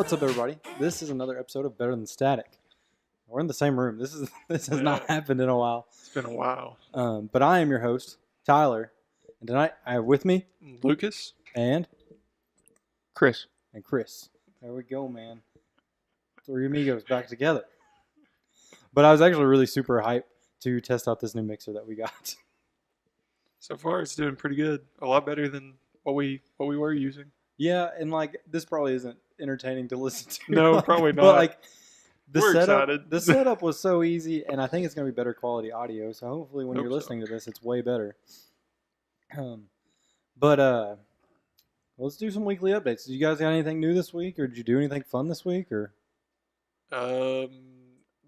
What's up, everybody? This is another episode of Better Than Static. We're in the same room. This has not happened in a while. It's been a while. But I am your host, Tyler, and tonight I have with me Lucas and Chris. Chris. There we go, man. Three amigos back together. But I was actually really super hyped to test out this new mixer that we got. So far, it's doing pretty good. A lot better than what we were using. Yeah, and this probably isn't entertaining to listen to. No, probably not. But We're excited. The setup was so easy, and I think it's going to be better quality audio. So hopefully, when you're listening to this, it's way better. Let's do some weekly updates. Did you guys got anything new this week, or did you do anything fun this week, or?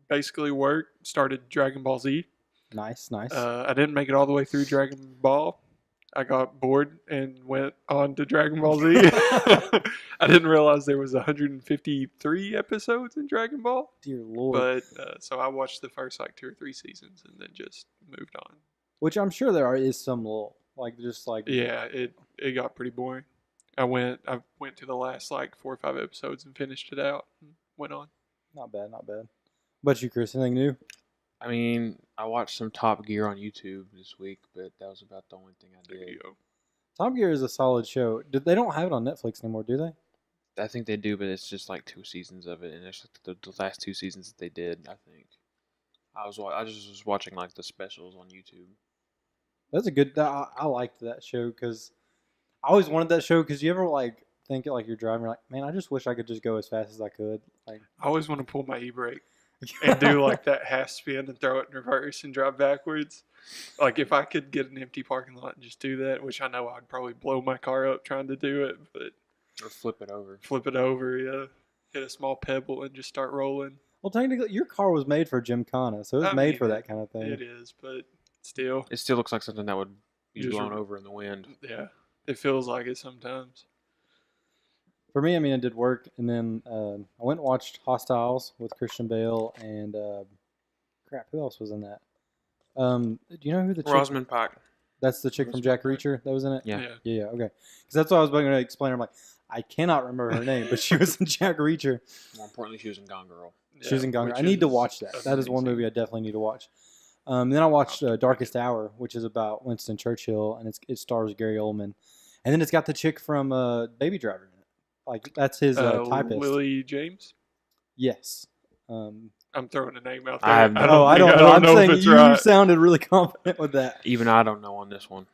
Basically work. Started Dragon Ball Z. Nice. I didn't make it all the way through Dragon Ball. I got bored and went on to Dragon Ball Z. I didn't realize there was 153 episodes in Dragon Ball. Dear Lord. But so I watched the first 2 or 3 seasons and then just moved on. Which I'm sure there is some lull. Yeah, it got pretty boring. I went to the last 4 or 5 episodes and finished it out and went on. Not bad. But you, Chris, anything new? I mean, I watched some Top Gear on YouTube this week, but that was about the only thing I did. There you go. Top Gear is a solid show. They don't have it on Netflix anymore, do they? I think they do, but it's just 2 seasons of it, and it's the last 2 seasons that they did. I think I just was watching the specials on YouTube. That's a good. I liked that show because I always wanted that show. Because you ever think you're driving, man, I just wish I could just go as fast as I could. I always want to pull my e-brake and do that half spin and throw it in reverse and drive backwards. If I could get an empty parking lot and just do that, which I know I'd probably blow my car up trying to do it, but or flip it over. Yeah. Hit a small pebble and just start rolling. Well, technically, your car was made for Gymkhana, so it's made for that kind of thing. It is, but still. It still looks like something that would be blown over in the wind. Yeah, it feels like it sometimes. For me, I did work, and then I went and watched Hostiles with Christian Bale and who else was in that? Do you know who the chick? Rosamund Pike. That's the chick from Jack Reacher that was in it? Yeah. Okay. Because that's what I was going to explain. I'm I cannot remember her name, but she was in Jack Reacher. More importantly, she was in Gone Girl. She was in Gone Girl. I need to watch that. That is one movie I definitely need to watch. Then I watched Darkest Hour, which is about Winston Churchill, and it stars Gary Oldman. And then it's got the chick from Baby Driver in it. That's his typist. Lily James? Yes. I'm throwing a name out there. I don't know. I'm saying if it's you right. sounded really confident with that. Even I don't know on this one.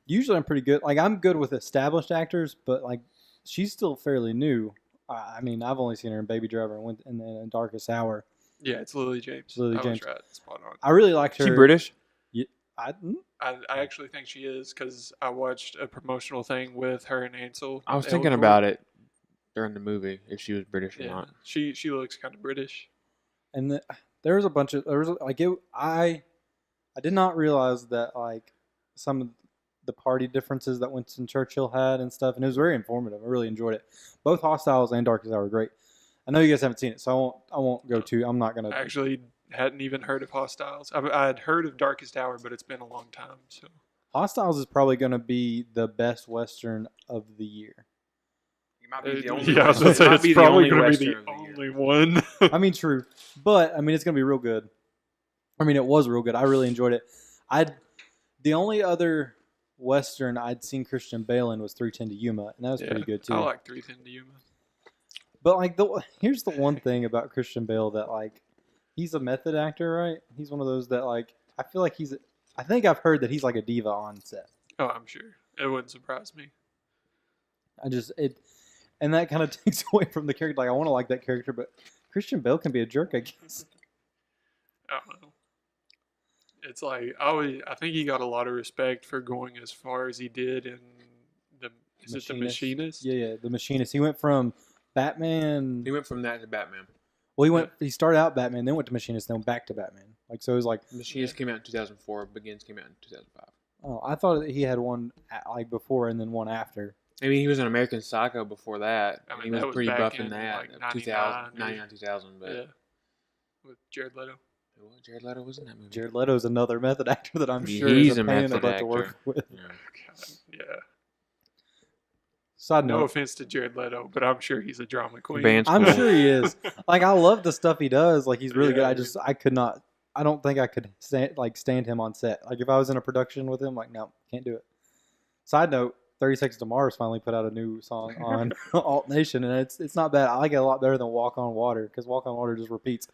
Usually I'm pretty good. I'm good with established actors, but she's still fairly new. I've only seen her in Baby Driver and then in Darkest Hour. Yeah, it's Lily James. Lily James. Was right. Spot on. I really liked her. She British? Yeah, I actually think she is because I watched a promotional thing with her and Ansel. I was thinking about it during the movie if she was British or not. She looks kind of British. And there was a bunch of I did not realize that some of the party differences that Winston Churchill had and stuff, and it was very informative. I really enjoyed it. Both Hostiles and Darkest Hour were great. I know you guys haven't seen it, so I won't go too. I'm not gonna. I actually hadn't even heard of Hostiles. I had heard of Darkest Hour, but it's been a long time. So Hostiles is probably going to be the best Western of the year. You might be the only I was going to say it's probably going to be the only one. True, but it's going to be real good. It was real good. I really enjoyed it. The only other Western I'd seen Christian Bale in was 3:10 to Yuma, and that was pretty good too. I like 3:10 to Yuma. But here's the one thing about Christian Bale that he's a method actor, right? He's one of those that I feel like I think I've heard that he's like a diva on set. Oh, I'm sure. It wouldn't surprise me. And that kind of takes away from the character. I want to like that character, but Christian Bale can be a jerk, I guess. I don't know. It's I think he got a lot of respect for going as far as he did in The Machinist? Yeah, The Machinist. He went from Batman. He went from that to Batman. Well, he started out Batman, then went to Machinist, then went back to Batman. So it was Machinist came out in 2004. Begins came out in 2005. Oh, I thought that he had one before and then one after. He was in American Psycho before that. He was pretty buff in that. 99, 2000, but yeah, with Jared Leto. Jared Leto was in that movie. Jared Leto's another method actor that I'm sure he's is a pain in the method butt actor. to work with. Yeah. Side No note, offense to Jared Leto, but I'm sure he's a drama queen. Band's I'm cool. sure he is. Like, I love the stuff he does. Like, he's really Yeah. good. I could not. I don't think I could stand him on set. Like, if I was in a production with him, like, no, can't do it. Side note: 30 Seconds to Mars finally put out a new song on Alt Nation, and it's not bad. I like it a lot better than Walk on Water because Walk on Water just repeats.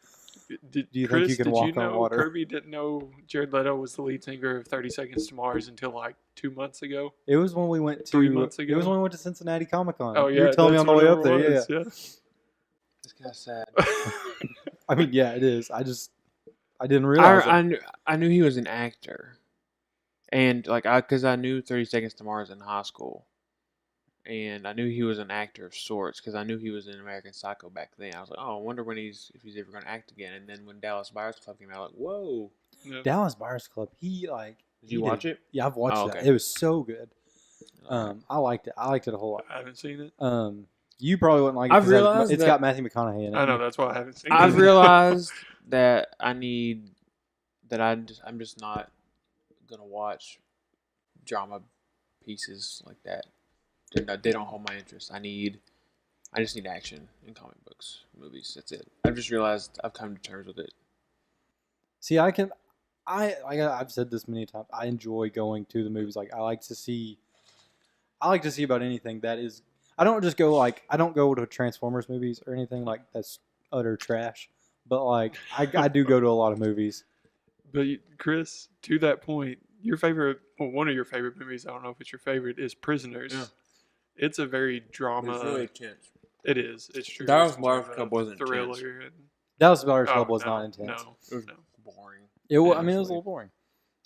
Do you think you can walk on water? Kirby didn't know Jared Leto was the lead singer of 30 Seconds to Mars until like 2 months ago. It was when we went to 3 months ago. It was when we went to Cincinnati Comic Con. Oh yeah, you were telling me on the way up there. Yeah. It's kind of sad. I mean, yeah, it is. I didn't realize. I knew he was an actor, and because I knew 30 Seconds to Mars in high school, and I knew he was an actor of sorts because I knew he was in American Psycho back then. I was like, oh, I wonder if he's ever going to act again. And then when Dallas Buyers Club came out, I was like, whoa. Yeah. Dallas Buyers Club. Did you watch it? Yeah, I've watched that. Okay. It was so good. I liked it. I liked it a whole lot. I haven't seen it. You probably wouldn't like it. I've 'cause realized it's got Matthew McConaughey in it. I know, that's why I haven't seen I've it. realized that I'm just not gonna watch drama pieces like that. They don't hold my interest. I just need action in comic books, movies. That's it. I've just realized I've come to terms with it. See, I've said this many times. I enjoy going to the movies. Like, I like to see about anything that is. I don't go to Transformers movies or anything like that's utter trash. But like, I do go to a lot of movies. But Chris, to that point, one of your favorite movies, I don't know if it's your favorite, is Prisoners. Yeah. It's a very drama. It's really intense. It is. It's true. Dallas It's more Buyers of a Club wasn't thriller. intense. Dallas Buyers Club Oh, was no, not intense. No, It was no. boring. It was a Actually. little boring.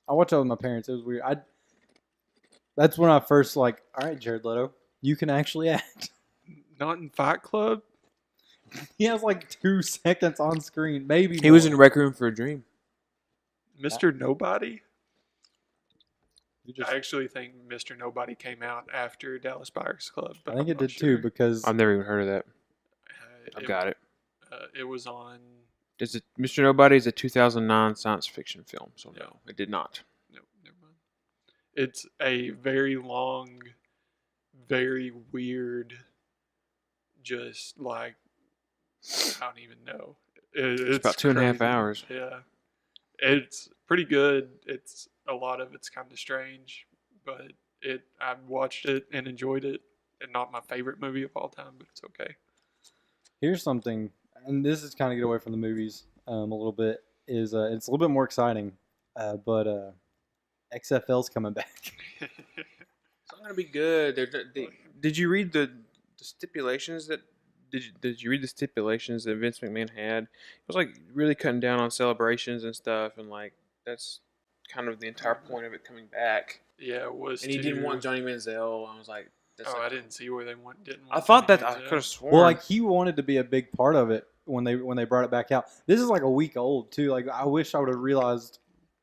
I watched it with my parents. It was weird. That's when I first all right, Jared Leto, you can actually act. Not in Fight Club. He has 2 seconds on screen, maybe. He was in Rec Room for a Dream. Mr. Nobody. You just, I actually think Mr. Nobody came out after Dallas Buyers Club. But I think I'm it not did sure. too because I've never even heard of that. I've got it. It was on. Mr. Nobody is a 2009 science fiction film, so Yeah. no, it did not. No, never mind. It's a very long, very weird, just I don't even know. It's about 2.5 crazy. hours. Yeah. It's pretty good. A lot of it's kind of strange, but I watched it and enjoyed it. And not my favorite movie of all time, but it's okay. here's something, and this is kind of get away from the movies a little bit. It's a little bit more exciting, but XFL's coming back. It's not gonna be good. Did you read the stipulations that? Did you read the stipulations that Vince McMahon had? It was really cutting down on celebrations and stuff, and that's kind of the entire point of it coming back. Yeah, it was. And he didn't want Johnny Manziel. I was like, that's I didn't see where they didn't. I thought Johnny that I Manziel. could have sworn. Well, he wanted to be a big part of it when they brought it back out. This is a week old too. I wish I would have realized.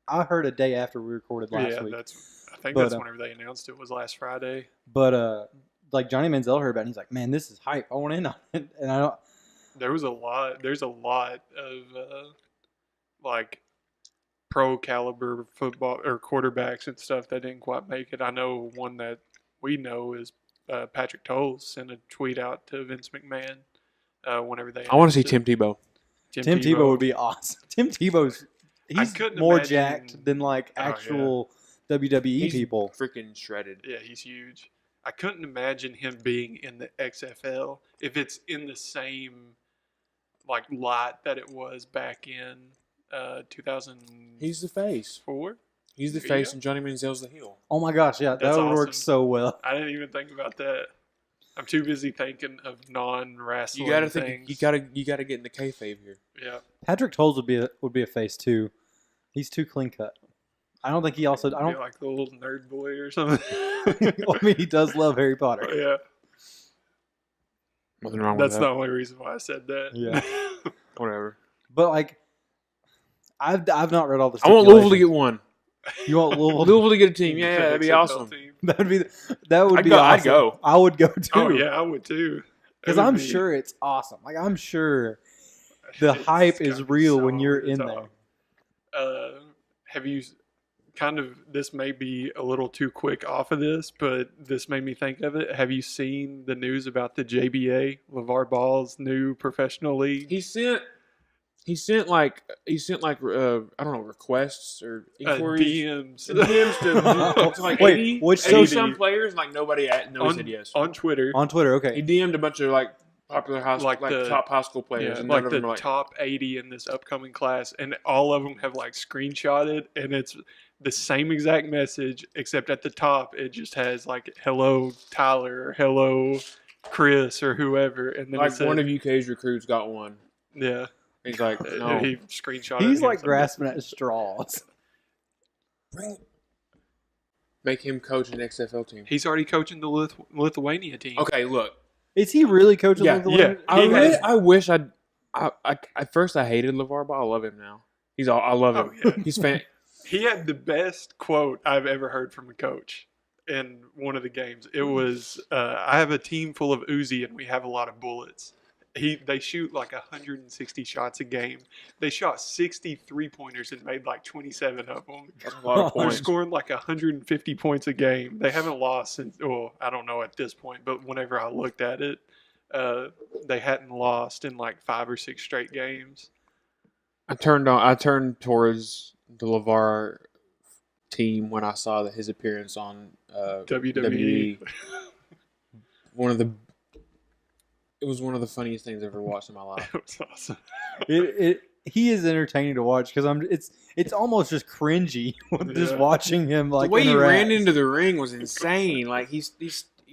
I heard a day after we recorded last week. I think that's whenever they announced it was last Friday. But Johnny Manziel heard about it and he's like, man, this is hype. I want in on it. And I don't. There's a lot of pro caliber football or quarterbacks and stuff that didn't quite make it. I know one that we know is Patrick Towles sent a tweet out to Vince McMahon whenever they. I want to see announced Tim Tebow. it. Tim Tebow would be awesome. Tim Tebow's he's couldn't more imagine- jacked than actual WWE He's people. freaking shredded. Yeah, he's huge. I couldn't imagine him being in the XFL if it's in the same light that it was back in 2004. He's the face. He's the There you face, go. and Johnny Manziel's the heel. Oh my gosh, yeah, that That's would work awesome. so well. I didn't even think about that. I'm too busy thinking of non-wrestling You gotta things. think. You gotta get in the kayfabe here. Yeah. Patrick Towles would be a face too. He's too clean cut. I don't think he also. I Be don't. like the little nerd boy or something. I mean, he does love Harry Potter. Yeah. Nothing wrong That's with the that. only reason why I said that. Yeah. Whatever. But I've not read all the. I want Louisville to stipulations. get one. You want Louisville? Louisville to get a team. Yeah, The that'd be XFL awesome. team. That would I'd be go- awesome. I'd go. I would go too. Oh yeah, I would too. Because It would I'm be- sure it's awesome. I'm sure the it's hype gotta is be real so when you're over the in top. Have you this may be a little too quick off of this, but this made me think of it. Have you seen the news about the JBA, LaVar Ball's new professional league? He sent like I don't know, requests or inquiries, DMs to like Wait, 80, which 80 social- some players. Like nobody said yes on Twitter. On Twitter, He okay. DM'd a bunch of like popular Like the top high school players, Yeah, and like none of them the are like, top 80 in this upcoming class, and all of them have like screenshotted, and it's the same exact message, except at the top it just has like "Hello Tyler" or "Hello Chris" or whoever, and then like it said, one of UK's recruits got one. yeah, He's like, no, and he screenshotted. He's it, like grasping at straws. make him coach an XFL team. He's already coaching the Lithuania team. Okay, look, Is he really coaching? Yeah, Lithuania? yeah. I wish I at first I hated LaVar, but I love him now. I love him. Oh, yeah. He's fan. He had the best quote I've ever heard from a coach in one of the games. It was, "I have a team full of Uzi, and we have a lot of bullets." They shoot like 160 shots a game. They shot 60 3-pointers and made like 27 of them. That's a lot of They're points. scoring like 150 points a game. They haven't lost since, well, I don't know at this point, but whenever I looked at it, they hadn't lost in like 5 or 6 straight games. I turned towards the LaVar team when I saw his appearance on WWE. It was one of the funniest things I've ever watched in my life. It was awesome. He is entertaining to watch because it's almost just cringy just Yeah. watching him like The way interact. he ran into the ring was insane. Like he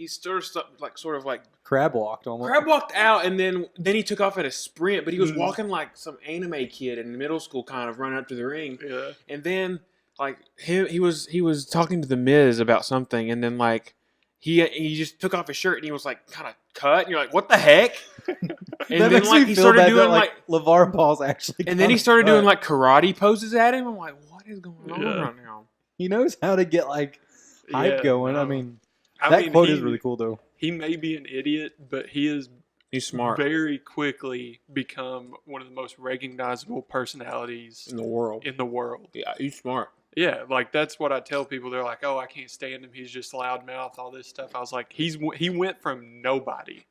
sort of like crab walked almost. crab walked out, and then he took off at a sprint. But he was Mhm. walking like some anime kid in middle school, kind of running up to the ring. Yeah. And then like he was talking to the Miz about something, and then like he just took off his shirt and he was like kind of cut, and you're like, what the heck? And That then makes like me he feel started bad doing that, like LaVar Ball's actually. and then he kinda started cut. doing like karate poses at him. I'm like, what is going on Yeah. right now? He knows how to get like hype Yeah, going. no. I mean, I that mean, quote he, is really cool though. He may be an idiot, but he is He's smart very quickly become one of the most recognizable personalities in the world. in the world. Yeah, he's smart. Yeah, like that's what I tell people. They're like, "Oh, I can't stand him. He's just loudmouth, all this stuff." I was like, he went from nobody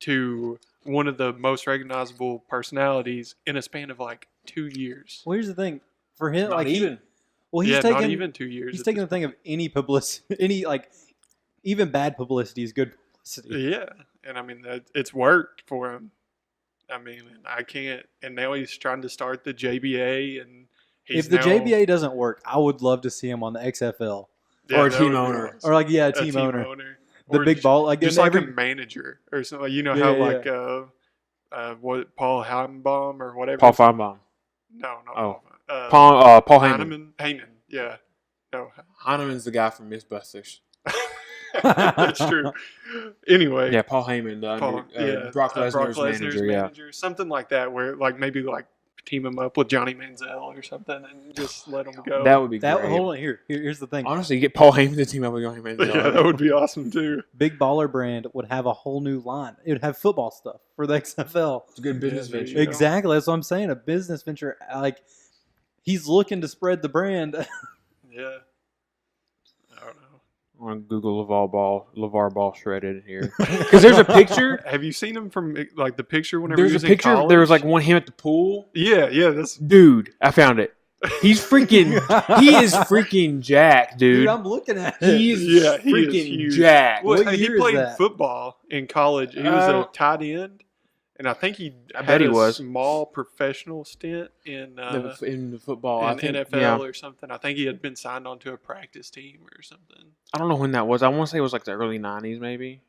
to one of the most recognizable personalities in a span of like 2 years. Well, here's the thing for him. Not like even. Well, he's Yeah, taking not even 2 years. he's at taking the this thing of any publicity, any like even bad publicity is good publicity. Yeah, and I mean it's worked for him. I mean, I can't. And now he's trying to start the JBA, and he's If the now, JBA doesn't work, I would love to see him on the XFL yeah, or a that team would be owner. awesome. or like a A team owner, the Or big just- ball, like just in like every a manager or something. You know Yeah, how yeah, like what Paul Heidenbaum or whatever. Paul Feinbaum. No, not Oh. Paul. Paul Heyman. Heyman. Yeah. No, Heineman's the guy from Mythbusters. that's true. Anyway, Yeah, Paul Heyman, Brock Lesnar's manager. Yeah, something like that, where like maybe like team him up with Johnny Manziel or something, and just let him go. that would be that. great. Hold on, here's the thing. Honestly, get Paul Heyman to team up with Johnny Manziel. Yeah, that would be awesome too. Big Baller Brand would have a whole new line. It would have football stuff for the XFL. It's a good business Yeah, venture. Yeah. Exactly, that's what I'm saying. A business venture, like he's looking to spread the brand. Yeah. I don't know. I want to Google LaVar Ball shredded here because there's a picture. Have you seen him from like the picture whenever There's he a was in picture. college? There was like one him at the pool. Yeah, that's Dude, I found it. He's freaking. He is freaking jacked, Dude, dude. I'm looking at it. He is Yeah, he is freaking huge. jacked. well, What he year is played that? football in college. He was a tight end, and I think he I had bet he a was. small professional stint in in the football, I in think, NFL yeah. or something. I think he had been signed onto a practice team or something. I don't know when that was. I want to say it was like the early '90s, maybe.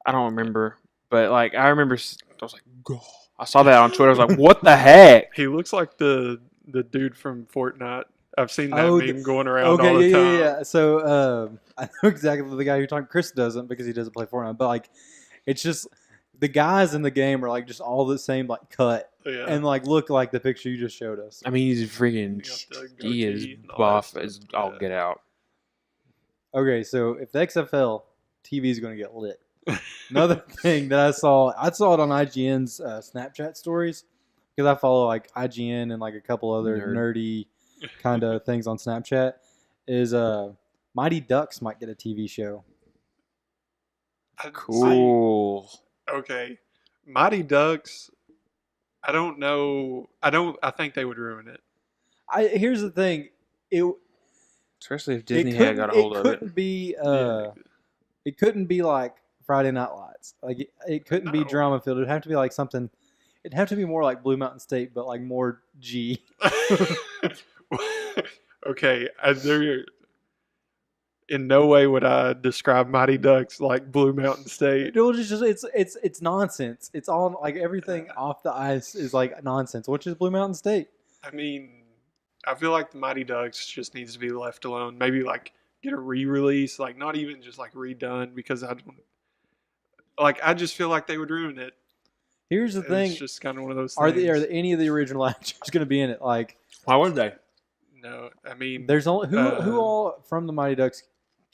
I don't remember, but like I remember, I was like, "Gah." I saw that on Twitter. I was like, "What the heck?" He looks like the dude from Fortnite. I've seen that Oh, meme going around Okay, all the yeah, time. yeah. So I know exactly the guy you're talking. Chris doesn't because he doesn't play Fortnite. But like, it's just the guys in the game are like just all the same like cut Yeah. and like look like the picture you just showed us. I mean, he's freaking. He got the He is goatee and all that buff stuff. as all Yeah. get out. Okay, so if the XFL TV is going to get lit, another thing that I saw it on IGN's Snapchat stories because I follow like IGN and like a couple other Nerd. nerdy kind of things on Snapchat is Mighty Ducks might get a TV show. Cool. Okay. Mighty Ducks, I don't know. I think they would ruin it. Here's the thing. Especially if Disney had got a hold of it. It couldn't be like Friday Night Lights. Like it couldn't be drama filled. It'd have to be like something. It'd have to be more like Blue Mountain State, but like more G. Okay, in no way would I describe Mighty Ducks like Blue Mountain State. It's nonsense. It's all like everything off the ice is like nonsense, which is Blue Mountain State. I mean, I feel like the Mighty Ducks just needs to be left alone. Maybe like get a re-release, like not even just like redone, because I just feel like they would ruin it. Here's the thing: it's just kind of one of those are things. any of the original actors going to be in it? Like, why would they? No, I mean, there's only who all from the Mighty Ducks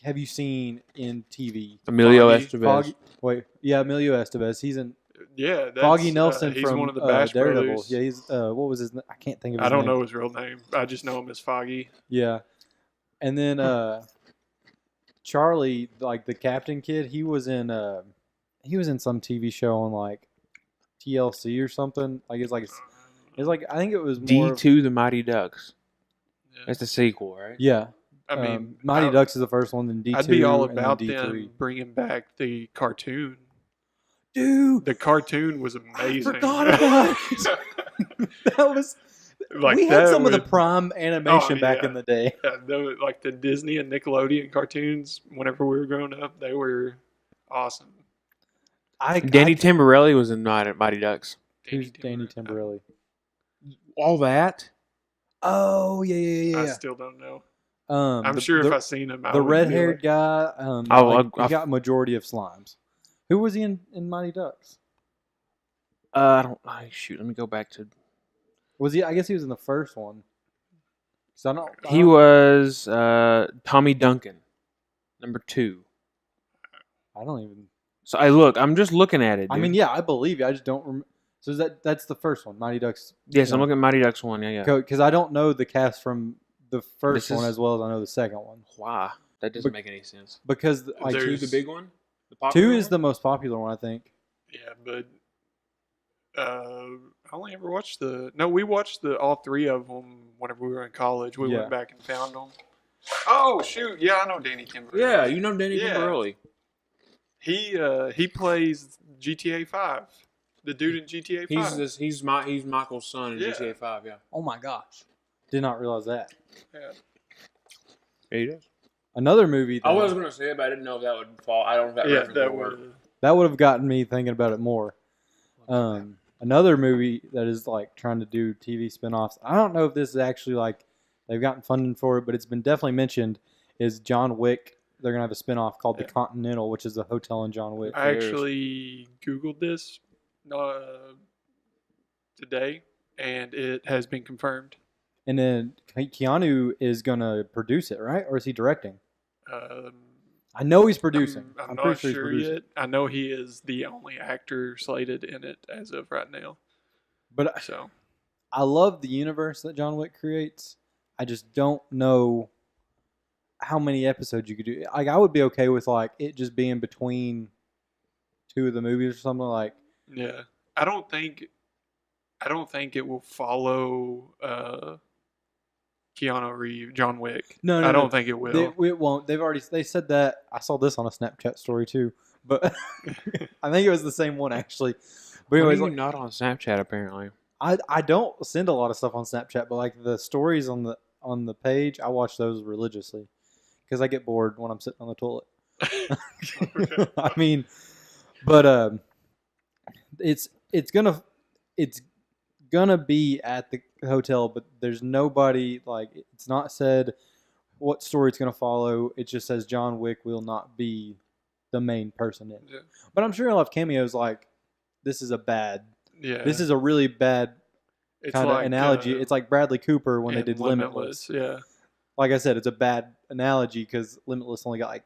have you seen in TV? Emilio Estevez. Emilio Estevez. He's in. Yeah, that's, Foggy Nelson he's from one of the Bash Daredevil. Brothers. Yeah, he's what was his? I can't think of his I don't name. know his real name. I just know him as Foggy. Yeah, and then Charlie, like the captain kid, he was in some TV show on like TLC or something. Like it's like I think it was more D2 The Mighty Ducks. Yeah. That's the sequel, right? Yeah. I mean, Mighty Ducks is the first one, then D2. I'd be all and then about D3. them bringing back the cartoon. Dude, The cartoon was amazing. I forgot about it. That was like we had that some of the would- prime animation back yeah. in the day. Yeah, like the Disney and Nickelodeon cartoons, whenever we were growing up, they were awesome. Danny Tamborelli was in Mighty Ducks. Who's Danny Tamborelli? All that? Oh yeah. I still don't know. I'm sure if I seen him, the red-haired guy, he got majority of slimes. Who was he in Mighty Ducks? I don't. Shoot, let me go back to. Was he? I guess he was in the first one. He was Tommy Duncan, number 2. I don't even. So I'm just looking at it. Dude. I mean, yeah, I believe you. I just don't remember. So that's the first one, Mighty Ducks. Yes, I'm looking at Mighty Ducks 1. Yeah. Because I don't know the cast from the first one as well as I know the second one. Why? That doesn't make any sense. Because like There's- 2 the big one? The 2 popular is one? the most popular one, I think. Yeah, but I only ever watched we watched all 3 of them whenever we were in college. We went back and found them. Oh shoot! Yeah, I know Danny Timberlake. Yeah, you know Danny Tamborelli. He plays GTA 5. The dude in GTA 5. He's Michael's son in GTA 5. Yeah. Oh my gosh, did not realize that. Yeah. Yeah, he does. Another movie. I was gonna say it, but I didn't know if that would fall. I don't know if that reference would work. That would have gotten me thinking about it more. Another movie that is like trying to do TV spinoffs. I don't know if this is actually like they've gotten funding for it, but it's been definitely mentioned. Is John Wick? They're gonna have a spinoff called The Continental, which is a hotel in John Wick. I actually Googled this today, and it has been confirmed. And then Keanu is gonna produce it, right? Or is he directing? I know he's producing. I'm pretty not sure sure he's yet. I know he is the only actor slated in it as of right now. But So I love the universe that John Wick creates. I just don't know how many episodes you could do. Like, I would be okay with like it just being between 2 of the movies or something like. yeah, I don't think it will follow Keanu Reeves, John Wick. No, I don't think it will. It won't. They said that. I saw this on a Snapchat story too, but I think it was the same one actually. But anyways, Why are you not on Snapchat apparently? I don't send a lot of stuff on Snapchat, but like the stories on the page, I watch those religiously because I get bored when I'm sitting on the toilet. I mean, but it's gonna be at the hotel, but there's nobody, like, it's not said what story it's gonna follow. It just says John Wick will not be the main person in it. Yeah. But I'm sure he'll have cameos like this is a really bad It's kind of like, analogy. It's like Bradley Cooper when they did Limitless. Yeah. Like I said, it's a bad analogy because Limitless only got like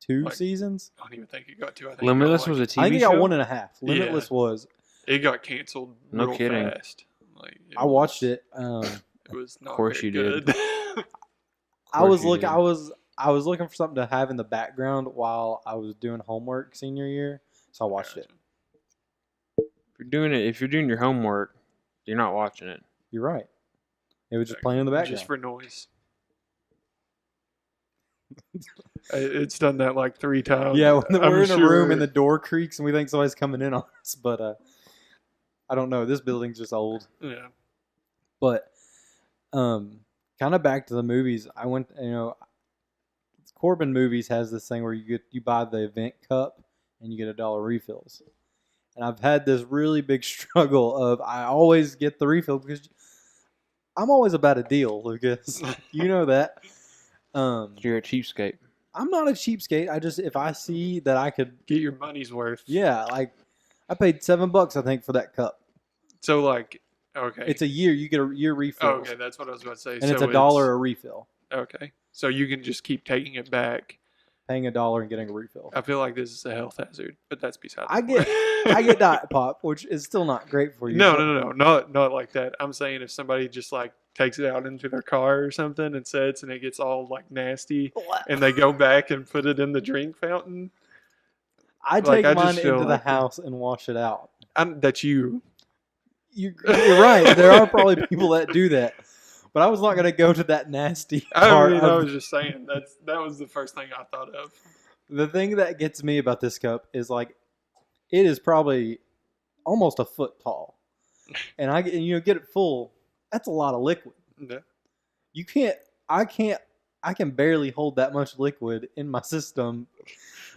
2 seasons. I don't even think it got 2. I think Limitless it got, was a like, TV I think it show? got 1.5. Limitless was. It got canceled No real kidding. fast. Like, I watched it, and was not course very you good. did. I was you looking. did. I was looking for something to have in the background while I was doing homework senior year, so I watched it. If you're doing your homework, you're not watching it. You're right. It was just playing in the background. Just for noise. It's done that like 3 times. Yeah, when I'm we're in a room sure- and the door creaks and we think somebody's coming in on us, but I don't know. This building's just old. Yeah. But kind of back to the movies. I went, Corbin Movies has this thing where you buy the event cup and you get $1 refills. And I've had this really big struggle of I always get the refill because I'm always about a deal, Lucas. You know that. You're a cheapskate. I'm not a cheapskate. I just if I see that I could Get your money's worth. yeah, like I paid $7 I think for that cup. So like, okay. It's a year. You get a year refill. Oh, okay, that's what I was about to say. And it's $1 a refill. Okay. So you can just keep taking it back. Paying $1 and getting a refill. I feel like this is a health hazard, but that's beside the I point. get Diet Pop, which is still not great for you. No, not like that. I'm saying if somebody just like takes it out into their car or something and sits and it gets all like nasty and they go back and put it in the drink fountain. I Like, take I just mine feel into the like house and wash it out. That's you. You're right. There are probably people that do that. But I was not going to go to that nasty part. I was just saying that was the first thing I thought of. The thing that gets me about this cup is like it is probably almost a foot tall. And get it full. That's a lot of liquid. Yeah. I can barely hold that much liquid in my system.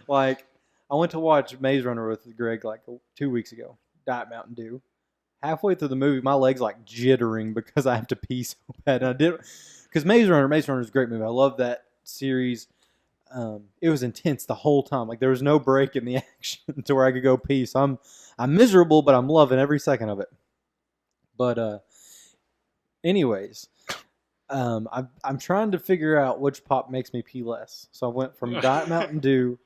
Like I went to watch Maze Runner with Greg like 2 weeks ago. Diet Mountain Dew. Halfway through the movie, my legs like jittering because I have to pee so bad. And I did because Maze Runner is a great movie. I love that series. It was intense the whole time. Like there was no break in the action to where I could go pee. So I'm miserable, but I'm loving every second of it. But anyways, I'm trying to figure out which pop makes me pee less. So I went from Diet Mountain Dew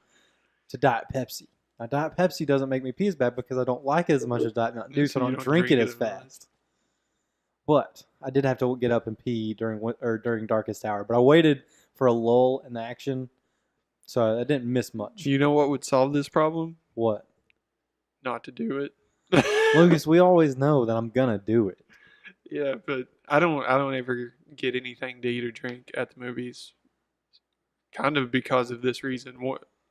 to Diet Pepsi. Now, Diet Pepsi doesn't make me pee as bad because I don't like it as much as Diet Mountain Dew, so I don't drink it as fast. But I did have to get up and pee during darkest hour. But I waited for a lull in the action, so I didn't miss much. You know what would solve this problem? What? Not to do it. Lucas, we always know that I'm gonna do it. Yeah, but I don't ever get anything to eat or drink at the movies. Kind of because of this reason.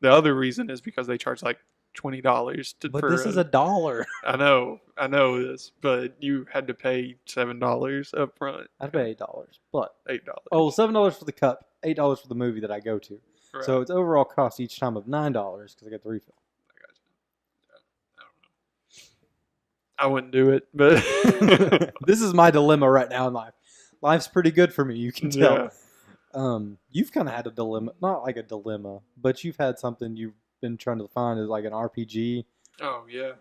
The other reason is because they charge like $20 But this is $1. I know this, but you had to pay $7 up front. I'd pay $8, but $8. oh, $7 for the cup, $8 for the movie that I go to. Right. So it's overall cost each time of $9 because I get the refill. I got you. I don't know. I wouldn't do it, but This is my dilemma right now in life. Life's pretty good for me, you can tell. Yeah. You've kind of had a dilemma, not like a dilemma, but you've had something you've been trying to find is like an RPG. Oh yeah.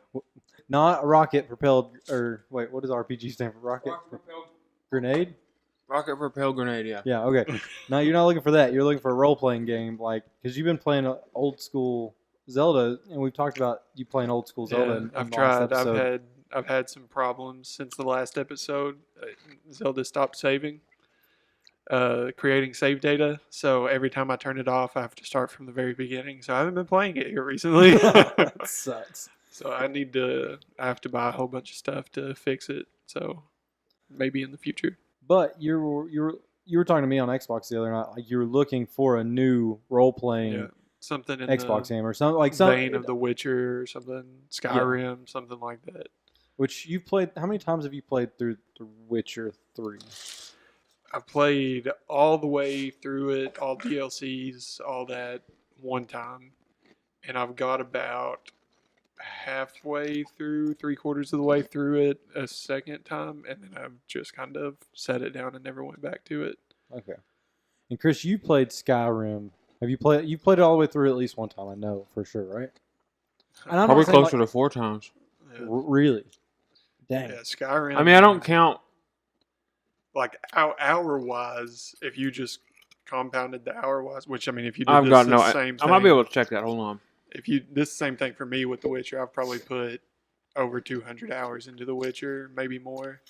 Not a rocket propelled, or wait, what does RPG stand for? Rocket grenade? Rocket propelled grenade, yeah. Yeah, okay. No, you're not looking for that. You're looking for a role playing game, like because you've been playing old school Zelda, and we've talked about you playing old school Zelda. In I've the last tried. episode. I've had some problems since the last episode. Zelda stopped saving, creating save data. So every time I turn it off, I have to start from the very beginning. So I haven't been playing it here recently. That sucks. So I have to buy a whole bunch of stuff to fix it. So maybe in the future. But you were talking to me on Xbox the other night. Like you were looking for a new role playing Something in Xbox the game or something like something vein of The Witcher or something, Skyrim, something like that. Which you've played. How many times have you played through The Witcher 3? I played all the way through it, all DLCs, all that one time, and I've got about halfway through, 3/4 of the way through it a second time, and then I've just kind of set it down and never went back to it. Okay. And Chris, you played Skyrim. Have you played? You played it all the way through at least one time. I know for sure, right? And I'm Probably not saying, closer to 4 times. Yeah, really. Dang. yeah, Skyrim. I mean, I don't count. like hour-wise. If you just compounded the hour-wise, which I mean, if you did I've this got the no. same I thing, might be able to check that. Hold on. if you this same thing for me with The Witcher, I've probably put over 200 hours into The Witcher, maybe more.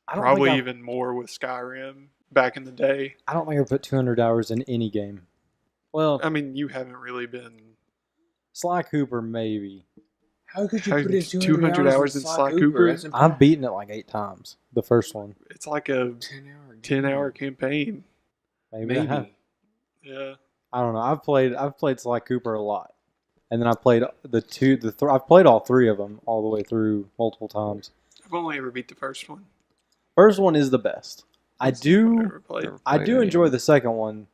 I don't Probably think even more with Skyrim back in the day. I don't think I put 200 hours in any game. Well, I mean, you haven't really been. Sly Cooper maybe. How could you How- put in 200 hours in Sly Cooper? Cooper? That's I've impossible. beaten it like 8 times. The first one, It's like a 10-hour 10-hour campaign. maybe. I have. Yeah. I don't know. I've played Sly Cooper a lot, and then I played I've played all 3 of them all the way through multiple times. I've only ever beat the first one. First one is the best. I That's the one I do ever played. I Played do any enjoy of the second one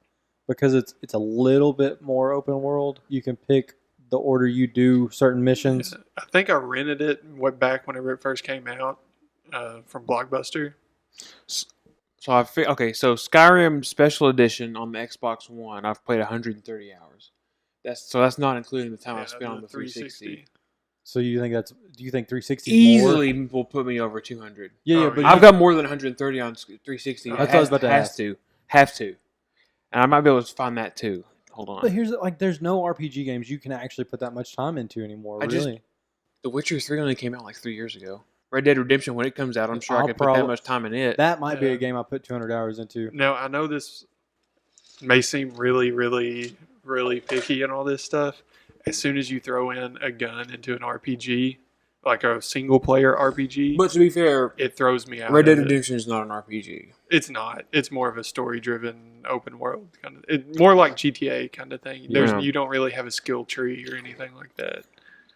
because it's a little bit more open world. You can pick the order you do certain missions. Yeah. I think I rented it back whenever it first came out from Blockbuster. So so Skyrim Special Edition on the Xbox One, I've played 130 hours. That's not including the time I spent on the 360. So do you think 360 Easily more? will put me over 200. Yeah, Oh, but yeah. I've got more than 130 on 360. That's what I was about to ask. Have to. And I might be able to find that too. Hold on. But here's there's no RPG games you can actually put that much time into anymore. Really, The Witcher 3 only came out like 3 years ago. Red Dead Redemption, when it comes out, I'm sure I I'll can put that prob- much time in it. that might be Yeah. a game I put 200 hours into. Now, I know this may seem really, really, really picky and all this stuff. As soon as you throw in a gun into an RPG, like a single-player RPG, But to be fair, it throws me out. Red Dead of it. Redemption is not an RPG. It's not. It's more of a story-driven open world kind of. More like GTA kind of thing. Yeah. You don't really have a skill tree or anything like that.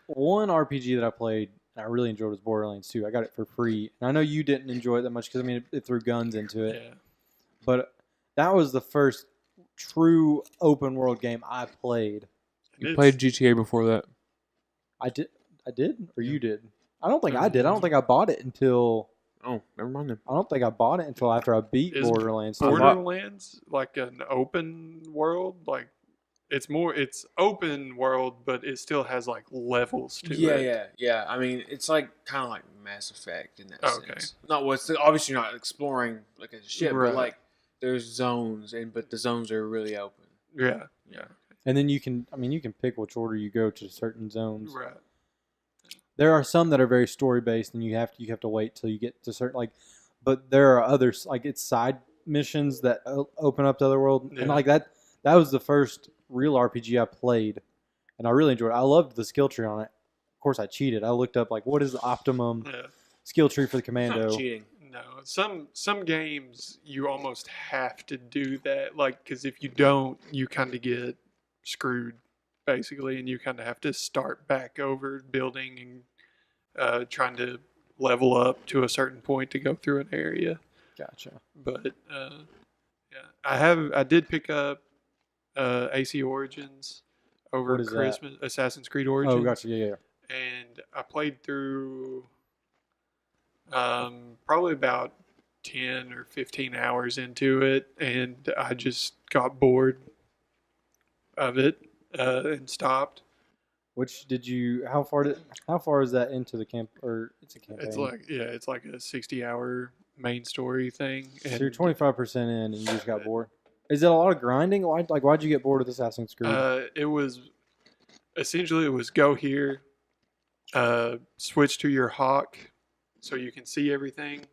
One RPG that I played and I really enjoyed was Borderlands 2. I got it for free, and I know you didn't enjoy it that much because I mean it threw guns into it. Yeah. But that was the first true open world game I played. You played GTA before that. I did, or you did? I don't think I did. I don't think I bought it until. Oh, never mind then. I don't think I bought it until after I beat Is Borderlands 2. Borderlands like an open world? Like it's open world, but it still has like levels to it. Yeah. I mean, it's like kind of like Mass Effect in that Okay. sense. Not what's obviously you're not exploring like a ship, Right. but like there's zones, but the zones are really open. Yeah. And then you can pick which order you go to certain zones. Right. There are some that are very story based, and you have to wait till you get to certain but there are others like it's side missions that open up to other world, and Yeah. like that was the first real RPG I played, and I really enjoyed it. I loved the skill tree on it. Of course, I cheated. I looked up like what is the optimum Yeah. skill tree for the It's commando. not cheating. No, some games you almost have to do that, like because if you don't, you kind of get screwed, basically, and you kind of have to start back over building and trying to level up to a certain point to go through an area. Gotcha. But yeah, I did pick up AC Origins over What is that? Christmas, Assassin's Creed Origins. Oh, gotcha. Yeah. And I played through probably about 10 or 15 hours into it, and I just got bored of it and stopped. Which did you? How far is that into the camp? Or it's a campaign. It's like a 60-hour main story thing. So you're 25% in, and you just got bored. Is it a lot of grinding? Why'd you get bored with Assassin's Creed? It was go here, switch to your hawk so you can see everything,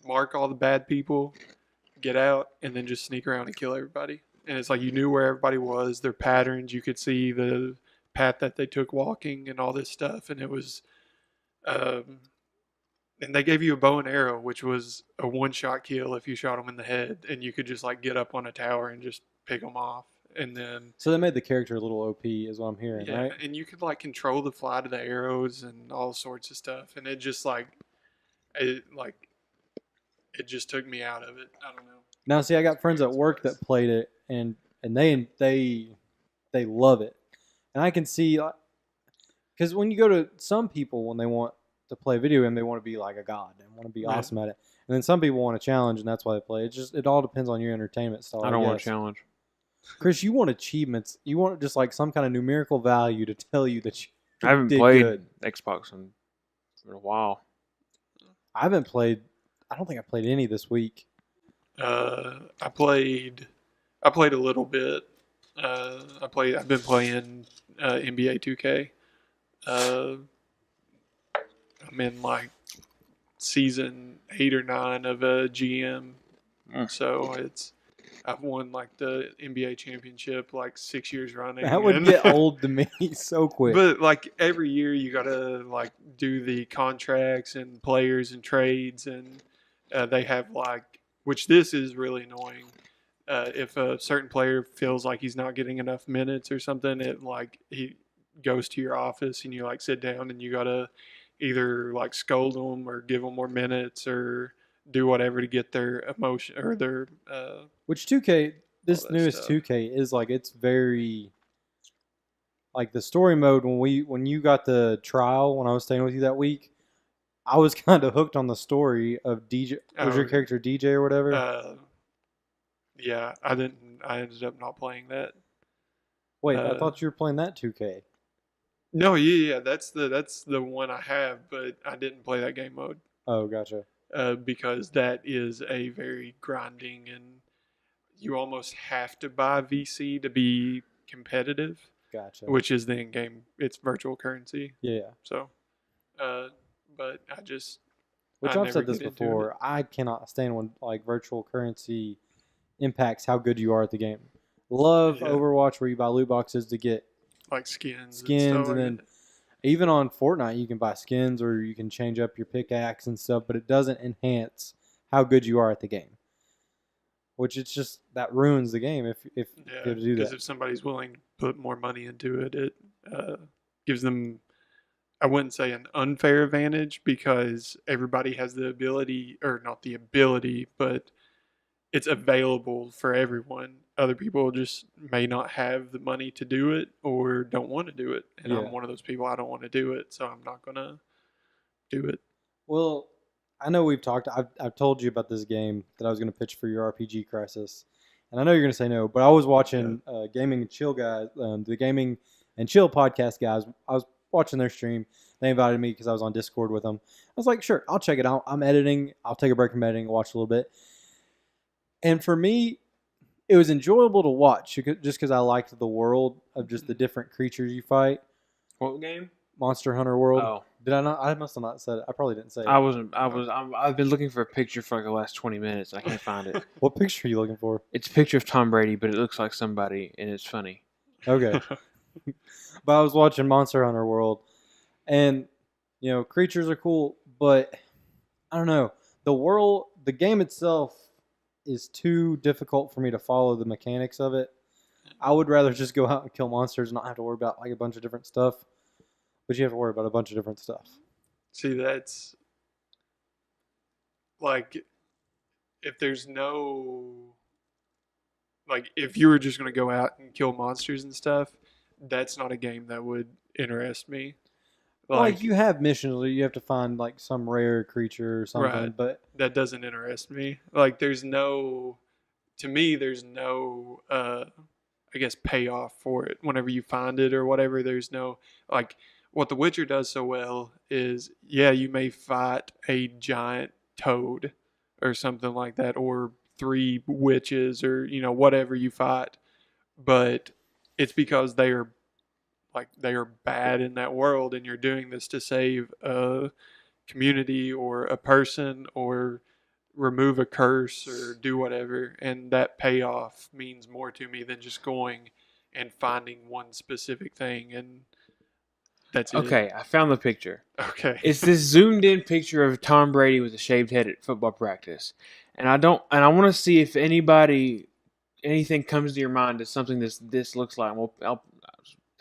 mark all the bad people, get out, and then just sneak around and kill everybody. And it's like you knew where everybody was, their patterns, you could see the path that they took walking and all this stuff. And it was, and they gave you a bow and arrow, which was a one-shot kill if you shot them in the head, and you could just like get up on a tower and just pick them off. And then So they made the character a little OP, is what I'm hearing, yeah, right? and you could like control the flight of the arrows and all sorts of stuff, and it just it just took me out of it. I don't know. Now, see, I got friends at work that played it, and they love it, and I can see, because when you go to some people when they want to play a video game, they want to be like a god and want to be Yeah. awesome at it, and then some people want a challenge, and that's why they play. It all depends on your entertainment style. I don't want a guess. challenge. Chris, you want achievements. You want just like some kind of numerical value to tell you that you I haven't did played good. Xbox in a while. I haven't played. I don't think I played any this week. I played a little bit. I've been playing NBA 2K. I'm in like season 8 or 9 of a GM. Mm. So I've won like the NBA championship like 6 years running. That would get old to me so quick. But like every year you gotta like do the contracts and players and trades, and they have like, which this is really annoying. If a certain player feels like he's not getting enough minutes or something, it like he goes to your office and you like sit down and you gotta either like scold them or give them more minutes or do whatever to get their emotion or their Which 2K, this that newest stuff. 2K is like, it's very like the story mode. When you got the trial when I was staying with you that week, I was kind of hooked on the story of DJ. Was your character DJ or whatever? Yeah, I didn't. I ended up not playing that. Wait, I thought you were playing that 2K. No, yeah, that's the one I have, but I didn't play that game mode. Oh, gotcha. Because that is a very grinding, and you almost have to buy VC to be competitive. Gotcha. Which is the in-game. It's virtual currency. Yeah. So, but I just. Which I've said this before. I cannot stand when like virtual currency impacts how good you are at the game. Love Overwatch where you buy loot boxes to get like skins and then even on Fortnite you can buy skins or you can change up your pickaxe and stuff, but it doesn't enhance how good you are at the game. Which it's just that ruins the game if you have to do that. Because if somebody's willing to put more money into it, it gives them, I wouldn't say an unfair advantage because everybody has the ability, or not the ability, but it's available for everyone. Other people just may not have the money to do it or don't want to do it. And I'm one of those people. I don't want to do it, so I'm not going to do it. Well, I know we've talked. I've told you about this game that I was going to pitch for your RPG Crisis, and I know you're going to say no. But I was watching Gaming and Chill guys, the Gaming and Chill podcast guys. I was watching their stream. They invited me because I was on Discord with them. I was like, sure, I'll check it out. I'm editing. I'll take a break from editing and watch a little bit. And for me, it was enjoyable to watch just because I liked the world of just the different creatures you fight. What game? Monster Hunter World. Oh. Did I not? I must have not said it. I probably didn't say it. I've been looking for a picture for like the last 20 minutes. I can't find it. What picture are you looking for? It's a picture of Tom Brady, but it looks like somebody, and it's funny. Okay. But I was watching Monster Hunter World, and, you know, creatures are cool, but I don't know. The game itself is too difficult for me to follow the mechanics of it. I would rather just go out and kill monsters and not have to worry about like a bunch of different stuff. But you have to worry about a bunch of different stuff. See, that's like, if there's no, like, if you were just going to go out and kill monsters and stuff, that's not a game that would interest me. Like you have missions where you have to find like some rare creature or something, right, but that doesn't interest me. Like, there's no I guess payoff for it whenever you find it or whatever. There's no, like, what The Witcher does so well is, you may fight a giant toad or something like that, or 3 witches, or, whatever you fight, but it's because they are bad in that world, and you're doing this to save a community or a person or remove a curse or do whatever, and that payoff means more to me than just going and finding one specific thing, and that's it. Okay, I found the picture. Okay. It's this zoomed in picture of Tom Brady with a shaved head at football practice. And I want to see if anything comes to your mind as something this looks like.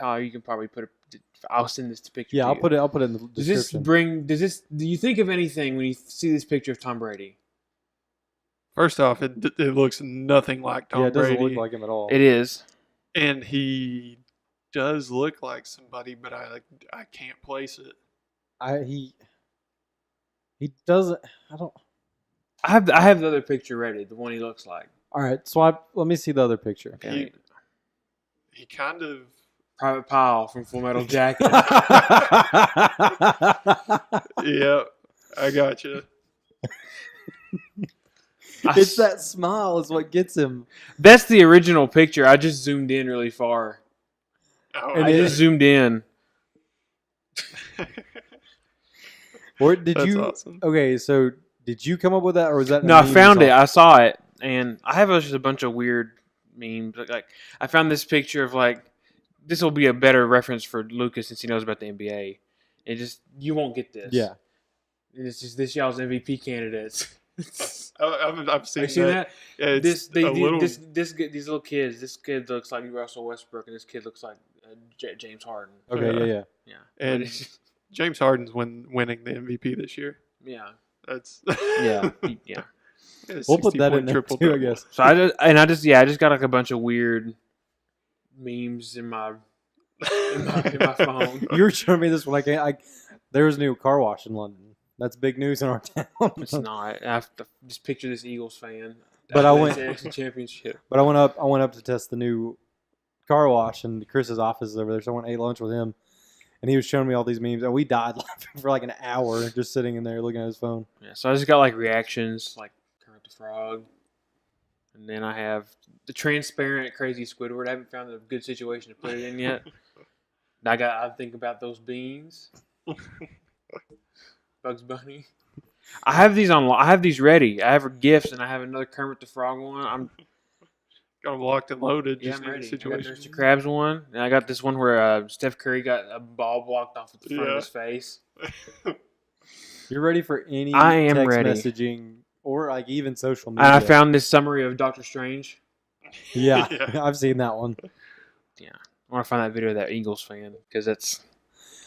Tyler, you can probably I'll send this picture to you. I'll put it in the description. Do you think of anything when you see this picture of Tom Brady? First off, it looks nothing like Tom Brady. Yeah, it doesn't look like him at all. It is. And he does look like somebody, but I can't place it. He doesn't. I don't. I have the other picture ready. The one he looks like. All right, swipe. Let me see the other picture. Okay. He kind of. Private Pile from Full Metal Jacket. Yeah, I got you. It's that smile is what gets him. That's the original picture. I just zoomed in really far. Oh, and it just zoomed in. Or did That's you? awesome. Okay, so did you come up with that, or was that? No, I found it. I saw it, and I have just a bunch of weird memes. Like I found this picture of like this will be a better reference for Lucas since he knows about the NBA. It just you won't get this. Yeah. It's just this y'all's MVP candidates. I've seen, Have you seen that? Yeah, it's These little kids. This kid looks like Russell Westbrook, and this kid looks like James Harden. Okay, yeah. Yeah, And James Harden's winning the MVP this year. yeah. That's Yeah. We'll put that in there too, I guess. So I just got like a bunch of weird memes in my phone. You were showing me this one. There was a new car wash in London. That's big news in our town. It's not. I have to just picture this Eagles fan. But I went championship. But I went up to test the new car wash, and Chris's office is over there, so I went and ate lunch with him. And he was showing me all these memes, and we died laughing for like an hour just sitting in there looking at his phone. Yeah, so I just got like reactions, like Kermit the Frog, and then I have the transparent crazy Squidward. I haven't found a good situation to put it in yet. I think about those beans. Bugs Bunny. I have these ready. I have gifts, and I have another Kermit the Frog one. I'm got them locked and loaded. Yeah, Just I'm in ready. the situation. I got Mr. Krabs one, and I got this one where Steph Curry got a ball blocked off at the front of his face. You're ready for any I am text ready. messaging or like even social media. And I found this summary of Doctor Strange. Yeah, Yeah. I've seen that one. Yeah, I want to find that video of that Eagles fan because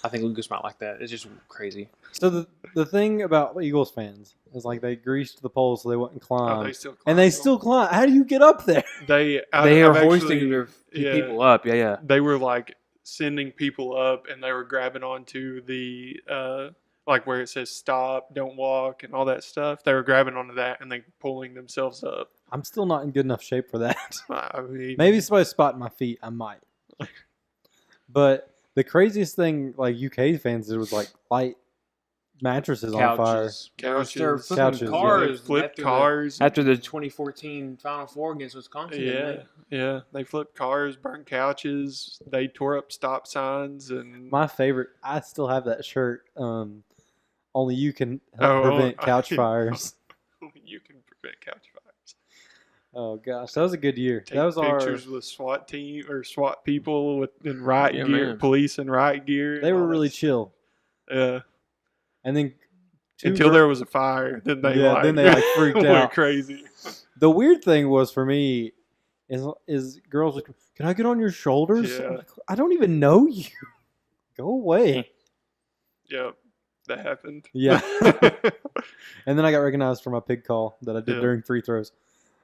I think Lucas might like that. It's just crazy. So the thing about Eagles fans is like they greased the pole so they wouldn't climb. Oh, they still climb. And they still climb. How do you get up there? They are hoisting their people up. Yeah. They were like sending people up, and they were grabbing onto the like where it says stop, don't walk, and all that stuff. They were grabbing onto that and then pulling themselves up. I'm still not in good enough shape for that. I mean, Maybe if somebody's spotting my feet, I might. But the craziest thing like UK fans did was like light mattresses on fire. couches, Couches, cars, flipped cars. after the 2014 Final Four against Wisconsin. Yeah. They flipped cars, burned couches. They tore up stop signs, and My favorite, I still have that shirt. Only you can help prevent couch fires. you can prevent couch fires. Oh gosh, that was a good year. Take That was pictures with SWAT team or SWAT people in riot gear, man. police in riot gear. They and were all really that. chill. Yeah. And then Until there was a fire, then they freaked went out. crazy. The weird thing was for me is girls like, "Can I get on your shoulders?" Yeah. I'm like, I don't even know you. Go away. Yep, that happened. Yeah. And then I got recognized for my pig call that I did during free throws.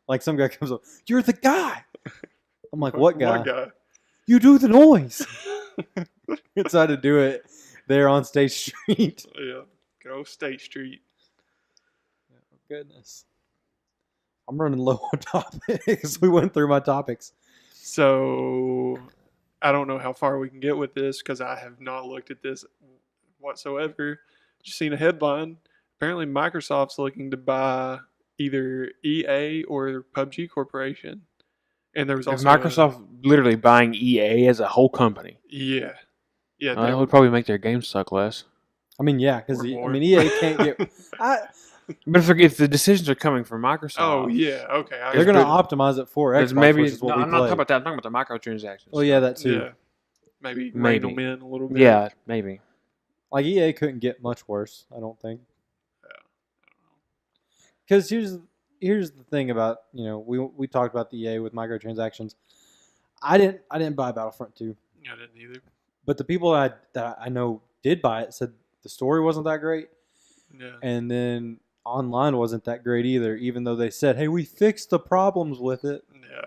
Like some guy comes up, "You're the guy." I'm like, "What guy?" What guy? "You do the noise." Decided to do it there on State Street. Yeah, go State Street. Oh, goodness. I'm running low on topics. We went through my topics. So I don't know how far we can get with this because I have not looked at this whatsoever. Just seen a headline. Apparently, Microsoft's looking to buy either EA or PUBG Corporation. And there was also Microsoft literally buying EA as a whole company. Yeah. That would probably make their games suck less. I mean, yeah, because Or more. EA can't get. But if the decisions are coming from Microsoft, Oh yeah, okay. They're going to optimize it for Xbox, maybe which is what we I'm not play. talking about that. I'm talking about the microtransactions. Oh yeah, that too. Yeah, maybe rein them in a little bit. Yeah, maybe. Like EA couldn't get much worse, I don't think. Because here's the thing about we talked about the EA with microtransactions. I didn't buy Battlefront 2, I didn't either. but the people that I know did buy it said the story wasn't that great, Yeah. and then online wasn't that great either. Even though they said, "Hey, we fixed the problems with it." Yeah.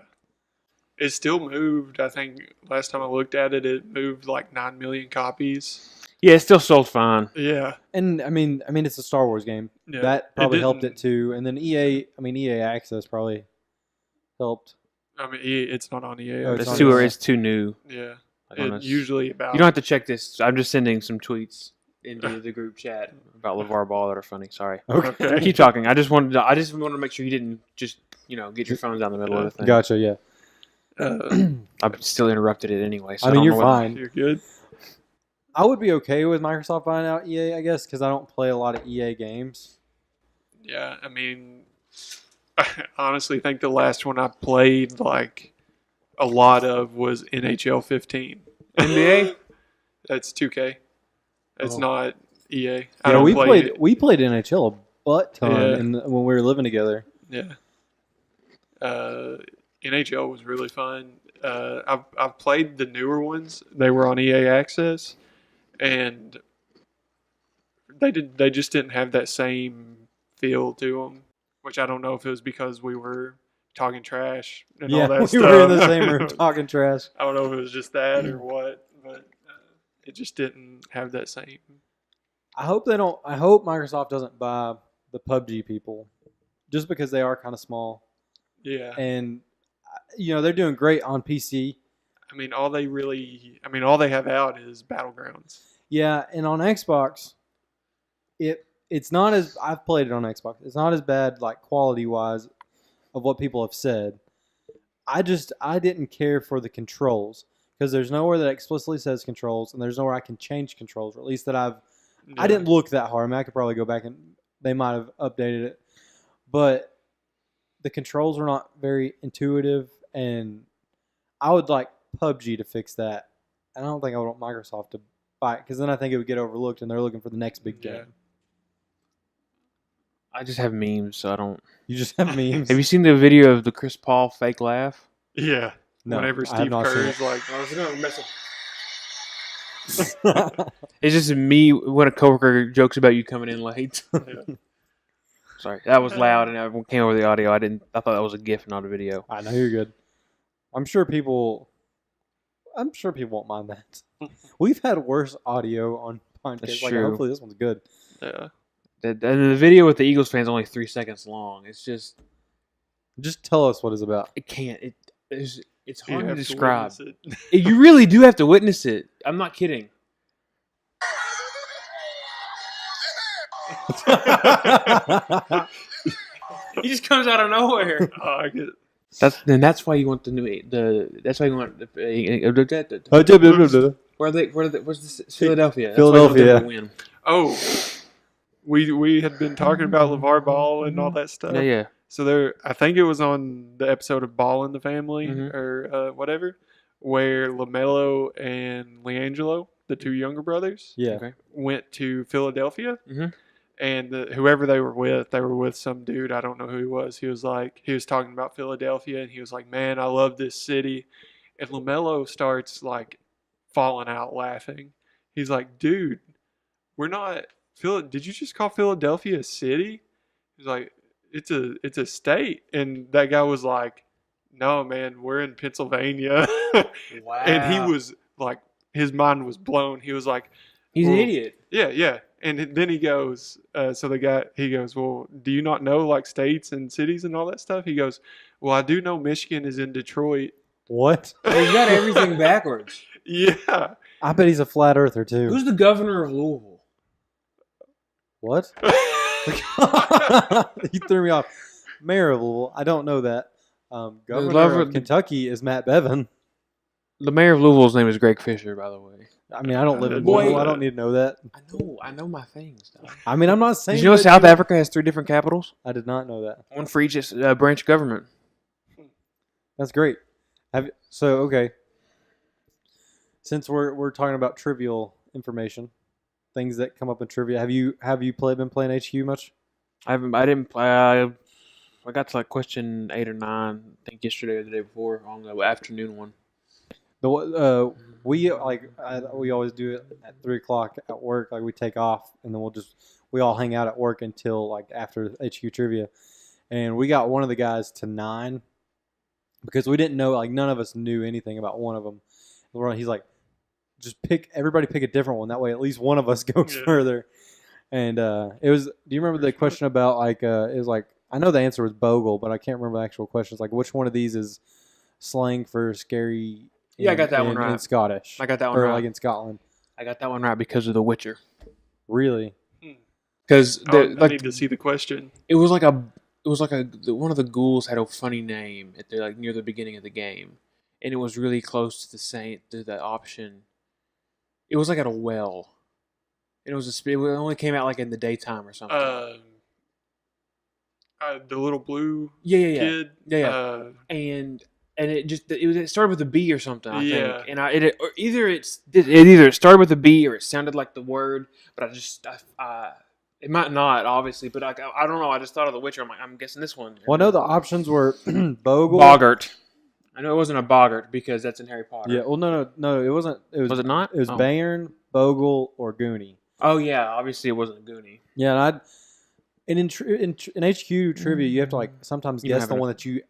It still moved. I think last time I looked at it, it moved like 9 million copies. Yeah, it still sold fine. Yeah. And I mean, it's a Star Wars game. Yeah. That probably helped didn't- it too. And then EA Access probably helped. I mean, it's not on EA. Oh, it's It's on too EA. it's too new. Yeah. Like on It us. usually about. You don't have to check this. I'm just sending some tweets into the group chat about LaVar Ball that are funny. Sorry. Okay. Keep talking. I just wanted to make sure you didn't just get your phones down the middle of the thing. Gotcha. Yeah. Uh, I've still interrupted it anyway. So I mean, don't you're know what- fine. you're good. I would be okay with Microsoft buying out EA, I guess, because I don't play a lot of EA games. Yeah, I mean, I honestly think the last one I played like a lot of was NHL 15. NBA? That's 2K. It's Oh. not EA. I Yeah, don't we play played it. we played NHL a butt ton Yeah. when we were living together. Yeah. NHL was really fun. I've played the newer ones. They were on EA Access, and they just didn't have that same feel to them. Which I don't know if it was because we were talking trash and all Yeah, that we stuff. were in the same room talking trash. I don't know if it was just that or what, but it just didn't have that same. I hope they don't. I hope Microsoft doesn't buy the PUBG people, just because they are kind of small, Yeah. and they're doing great on PC. I mean, all they have out is Battlegrounds. Yeah, and on Xbox, it's not as I've played it on Xbox. It's not as bad like quality wise of what people have said. I didn't care for the controls because there's nowhere that explicitly says controls, and there's nowhere I can change controls, or at least that I Yeah. didn't look that hard. I mean, I could probably go back and they might have updated it, but the controls were not very intuitive, and I would like PUBG to fix that. And I don't think I would want Microsoft to buy it because then I think it would get overlooked, and they're looking for the next big game. Yeah. I just have memes, so I don't. You just have memes. Have you seen the video of the Chris Paul fake laugh? Yeah. No, Whenever I have Steve not seen Kerr it. is like, I was gonna mess up. It's just me when a coworker jokes about you coming in late. yeah. Sorry, that was loud and everyone came over the audio. I thought that was a GIF, not a video. I know you're good. I'm sure people won't mind that. We've had worse audio on podcasts. That's Like, true. hopefully this one's good. Yeah. And the video with the Eagles fans is only 3 seconds long. It's just Just tell us what it's about. it can't. It's You hard to have describe. witness it. You really do have to witness it. I'm not kidding. He just comes out of nowhere. Oh, I get That's why you want that's why you want where's this Philadelphia? That's why you want them Philadelphia. to win. Oh, we had been talking about LaVar Ball and all that stuff. Yeah. So I think it was on the episode of Ball in the Family Mhm. or whatever, where LaMelo and LiAngelo, the two younger brothers, Yeah. Okay. went to Philadelphia. Mhm. And whoever they were with some dude. I don't know who he was. He was talking about Philadelphia, and he was like, "Man, I love this city." And LaMelo starts like falling out laughing. He's like, "Dude, we're not Did you just call Philadelphia a city?" He's like, "It's a state." And that guy was like, "No, man, we're in Pennsylvania." Wow. And he was like, his mind was blown. He was like, He's an well, idiot. yeah. And then he goes, well, do you not know like states and cities and all that stuff? He goes, well, I do know Michigan is in Detroit. What? He's got everything backwards. Yeah. I bet he's a flat earther too. Who's the governor of Louisville? What? You threw me off. Mayor of Louisville. I don't know that. Governor of Kentucky is Matt Bevin. The mayor of Louisville's name is Greg Fisher, by the way. I mean, I don't live in Boy. Louisville. I don't need to know that. I know my things. Though. I mean, I'm not saying. Did you know that South Africa has 3 different capitals? I did not know that. One for each branch of government. That's great. Okay. Since we're talking about trivial information, things that come up in trivia, have you been playing HQ much? I didn't play. I got to like question 8 or 9. I think yesterday or the day before on the afternoon one. We always do it at 3:00 at work. Like we take off and then we all hang out at work until like after HQ trivia, and we got one of the guys to 9 because we didn't know, like none of us knew anything about one of them. He's like, just everybody pick a different one. That way, at least one of us goes further. And it was. Do you remember the question about like? It was like, I know the answer was bogle, but I can't remember the actual questions. Like, which one of these is slang for scary? I got that one right. In Scottish. I got that one or right. like in Scotland. I got that one right because of The Witcher. Really? Because I need to see the question. It was like one of the ghouls had a funny name at near the beginning of the game, and it was really close to the option. It was like at a well. It only came out like in the daytime or something. The little blue yeah. kid. Yeah. And it started with a B or something, I think. And it either started with a B or it sounded like the word, but it might not, obviously, but I don't know. I just thought of The Witcher. I'm guessing this one. Well, no, the options were Bogle. Boggart. I know it wasn't a Boggart because that's in Harry Potter. Yeah, well, no, it wasn't. Was it not? It was Bayern, Bogle, or Goonie. Oh, yeah, obviously it wasn't a Goonie. Yeah, and in HQ trivia, you have to like sometimes guess the one that you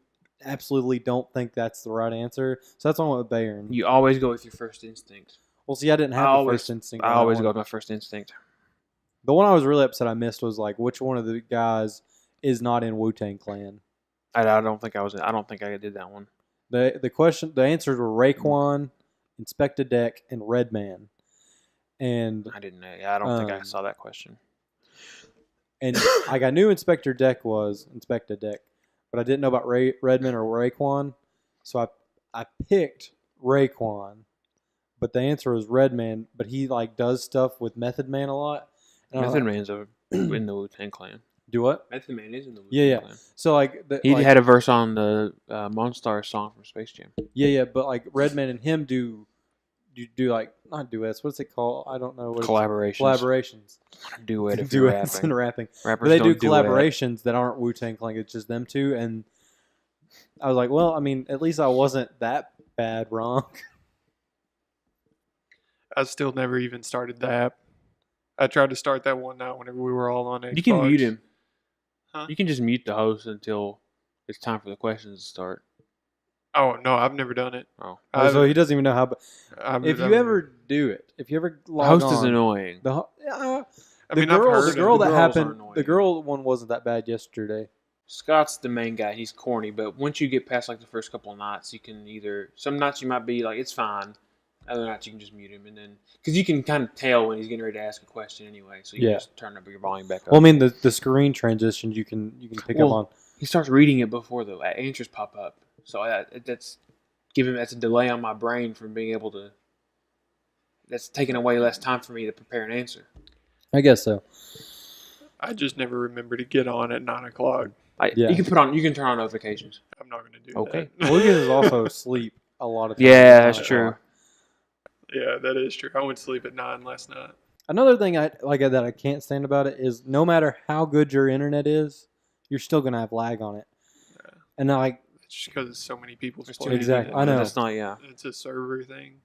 absolutely don't think that's the right answer. So that's one with Bayern. You always go with your first instinct. Well, see, I didn't have the first instinct. I always go with my first instinct. The one I was really upset I missed was like which one of the guys is not in Wu-Tang Clan. I don't think I did that one. The answers were Raekwon, Inspector Deck, and Redman. And I didn't know. I don't think I saw that question. And like I knew Inspector Deck was Inspector Deck, but I didn't know about Redman or Raekwon. So I picked Raekwon, but the answer was Redman. But he like does stuff with Method Man a lot. Method Man's in the Wu-Tang Clan. Do what? Method Man is in the Wu-Tang Clan. So like he had a verse on the Monstar song from Space Jam. Yeah, but like Redman and him do like not duets. What's it called? I don't know. Collaborations. Duets and rapping. Rappers but they do collaborations that aren't Wu-Tang Clan. It's just them two. And I was like, well, I mean, at least I wasn't that bad wrong. I still never even started the app. I tried to start that one night whenever we were all on Xbox. You can mute him. Huh? You can just mute the host until it's time for the questions to start. Oh, no, I've never done it. Oh, so he doesn't even know how. If you ever do it, if you ever log host on, is annoying. The girl one wasn't that bad yesterday. Scott's the main guy. He's corny, but once you get past like the first couple of nights, you can some nights you might be like, it's fine. Other nights you can just mute him, and then because you can kind of tell when he's getting ready to ask a question anyway, so you can just turn up your volume back up. Well, I mean the screen transitions you can pick up on. He starts reading it before the answers pop up, so that's a delay on my brain from being able to. That's taking away less time for me to prepare an answer. I guess so. I just never remember to get on at 9 o'clock. You can turn on notifications. I'm not going to do that. Okay. Lucas is also asleep a lot of times. Yeah, that's true. Yeah, that is true. I went to sleep at 9 last night. Another thing that I can't stand about it is no matter how good your internet is, you're still going to have lag on it. Yeah. And it's just because it's so many people. Exactly. I know. That's not. Yeah. It's a server thing.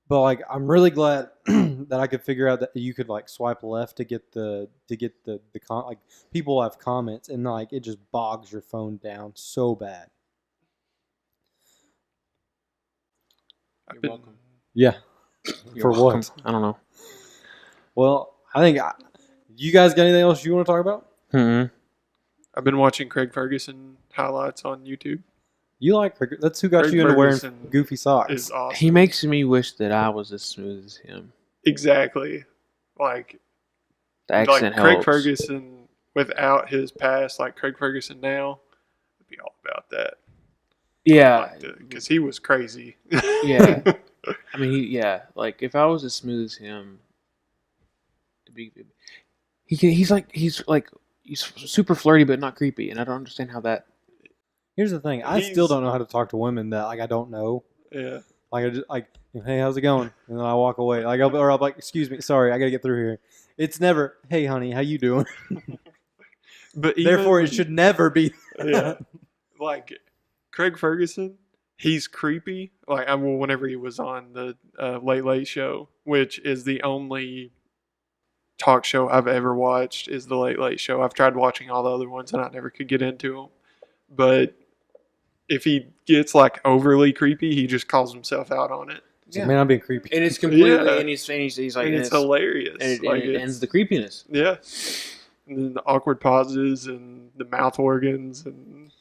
But like I'm really glad that I could figure out that you could like swipe left to get the like people have comments and like it just bogs your phone down so bad. You're welcome. Yeah. For welcome. what? I don't know. Well, I think you guys got anything else you want to talk about? Mm-hmm. I've been watching Craig Ferguson highlights on YouTube. You like Craig? That's who got you into wearing goofy socks. Is awesome. He makes me wish that I was as smooth as him. Exactly. Like the accent helps. Craig Ferguson without his past, like Craig Ferguson now, would be all about that. Yeah, because he was crazy. Yeah, I mean, like if I was as smooth as him, he's super flirty but not creepy, and I don't understand how that. Here's the thing: I still don't know how to talk to women that like I don't know. Yeah. Like I just like, hey, how's it going? And then I walk away. Like I'll be like, excuse me, sorry, I gotta get through here. It's never, hey, honey, how you doing? But therefore, it should never be. Yeah. Like Craig Ferguson, he's creepy. Like whenever he was on the Late Late Show, which is the only talk show I've ever watched, is the Late Late Show. I've tried watching all the other ones and I never could get into them. But if he gets like overly creepy, he just calls himself out on it. Yeah. Man, I'm being creepy. And it's completely, and he's like, and it's hilarious. And it ends the creepiness. Yeah. And then the awkward pauses and the mouth organs and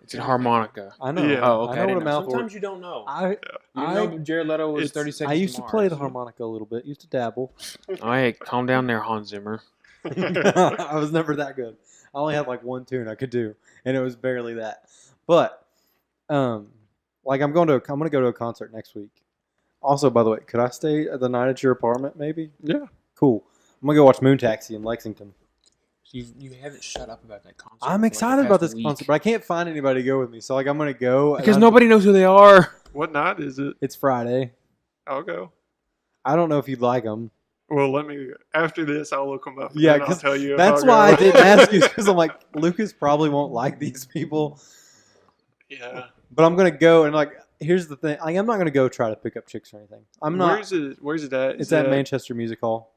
it's a harmonica. I know. Yeah. Oh, okay. I know what a mouth Sometimes you don't know. I know Jared Leto was 30 seconds. I used to play the harmonica a little bit. Used to dabble. Oh, hey, calm down there, Hans Zimmer. I was never that good. I only had like one tune I could do, and it was barely that. But, Like I'm going to go to a concert next week. Also, by the way, could I stay the night at your apartment? Maybe. Yeah. Cool. I'm gonna go watch Moon Taxi in Lexington. You haven't shut up about that concert. I'm for, excited the about past this week. concert, but I can't find anybody to go with me. So like I'm gonna go Because nobody knows who they are. What night is it? It's Friday. I'll go. I don't know if you'd like them. Well, after this, I'll look them up. And Yeah, then I'll tell you. If that's I'll why go. I didn't ask you, because I'm like, Lucas probably won't like these people. Yeah. But I'm gonna go, and like, here's the thing: like, I'm not gonna go try to pick up chicks or anything. I'm not. Where's it at? It's at Manchester Music Hall.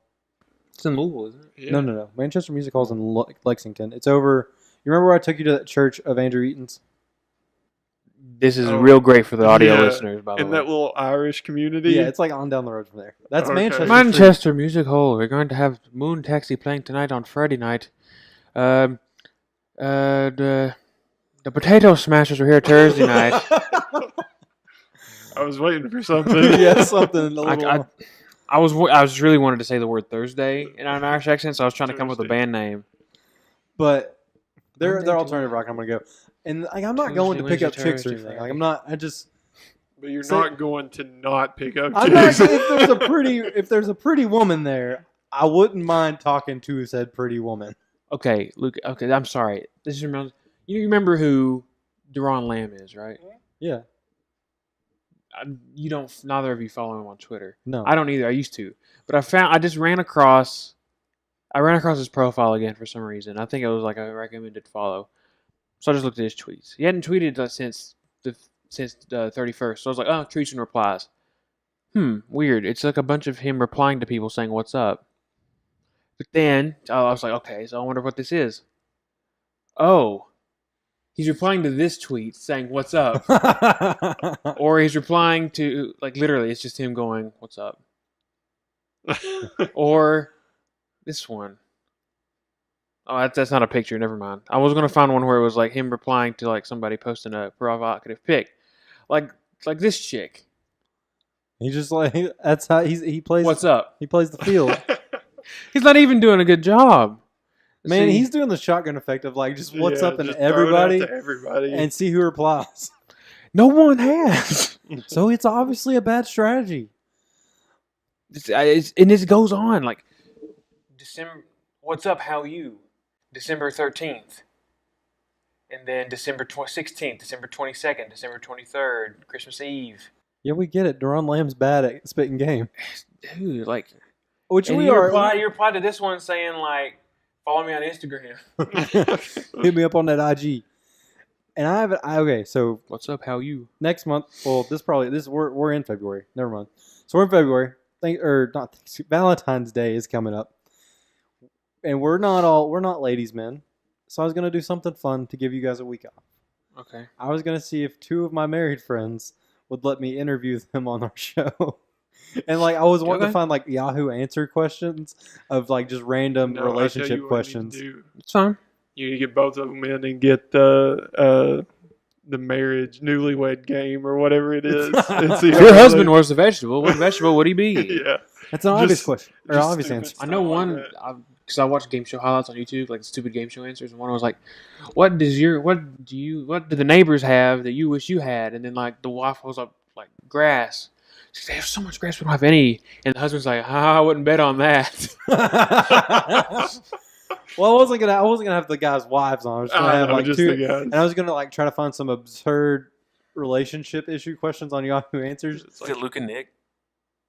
It's in Louisville, isn't it? Yeah. No. Manchester Music Hall's in Lexington. It's over. You remember where I took you to that church of Andrew Eaton's? This is real great for the audio Yeah, listeners, by the In way. that little Irish community. Yeah, it's like on down the road from there. That's Okay. Manchester. Street. Manchester Music Hall. We're going to have Moon Taxi playing tonight on Friday night. The Potato Smashers are here Thursday night. I was waiting for something. Yeah, something. A little, I was really wanted to say the word Thursday in an Irish accent, so I was trying to come up with a band name. but they're Monday, alternative rock. I'm gonna go, and like, I'm not Tuesday, going to pick up Wednesday, chicks or Thursday, anything. Friday. Like I'm not. I just. But you're So- not going to not pick up I'm not. chicks. If there's a pretty woman there, I wouldn't mind talking to said pretty woman. Okay, Luke. Okay, I'm sorry. This reminds you remember who Deron Lamb is, right? Yeah. You don't. Neither of you follow him on Twitter. No. I don't either. I used to, but I just ran across his profile again for some reason. I think it was like a recommended follow, so I just looked at his tweets. He hadn't tweeted since the 31st. So I was like, oh, tweets and replies. Weird. It's like a bunch of him replying to people saying what's up. But then I was like, okay, so I wonder what this is. Oh, he's replying to this tweet saying what's up. Or he's replying to, like, literally, it's just him going, what's up? Or this one. Oh, that's not a picture. Never mind. I was going to find one where it was, like, him replying to, like, somebody posting a provocative pic. Like this chick. He just like that's how he plays. What's up? He plays the field. He's not even doing a good job. Man, See, he's doing the shotgun effect of like just what's Yeah, up in just throw it out everybody to everybody. and see who replies. no one has. So it's obviously a bad strategy. And this goes on like December. What's up? How you? December 13th, and then December 16th, December 22nd, December 23rd, Christmas Eve. Yeah, we get it. Deron Lamb's bad at spitting game. Dude, like, Which and we you are. reply to this one saying like, follow me on Instagram. Hit me up on that IG. And okay, so What's up? How you? next month. Well, we're in February. Never mind. So we're in February. Valentine's Day is coming up, and we're not ladies' men. So I was gonna do something fun to give you guys a week off. Okay. I was gonna see if two of my married friends would let me interview them on our show. And like I was wanting to find like Yahoo answer questions of like just random No, I'll tell relationship you what questions. You need to do. It's fine. You need to get both of them in and get the marriage newlywed game or whatever it is. And see If how your they- husband was a vegetable, what vegetable would he be? Yeah. That's an obvious Just- question or just obvious stupid answer. I know stuff like one that. because I watch game show highlights on YouTube, like the stupid game show answers, and one was like, "What do the neighbors have that you wish you had?" And then like the wife was up like grass. She said, "They have so much grass, we don't have any." And the husband's like, "I wouldn't bet on that." Well, I wasn't gonna have the guys' wives on. I was gonna have like just two, the guys. and I was gonna like try to find some absurd relationship issue questions on Yahoo Answers. It's like, Luke and Nick?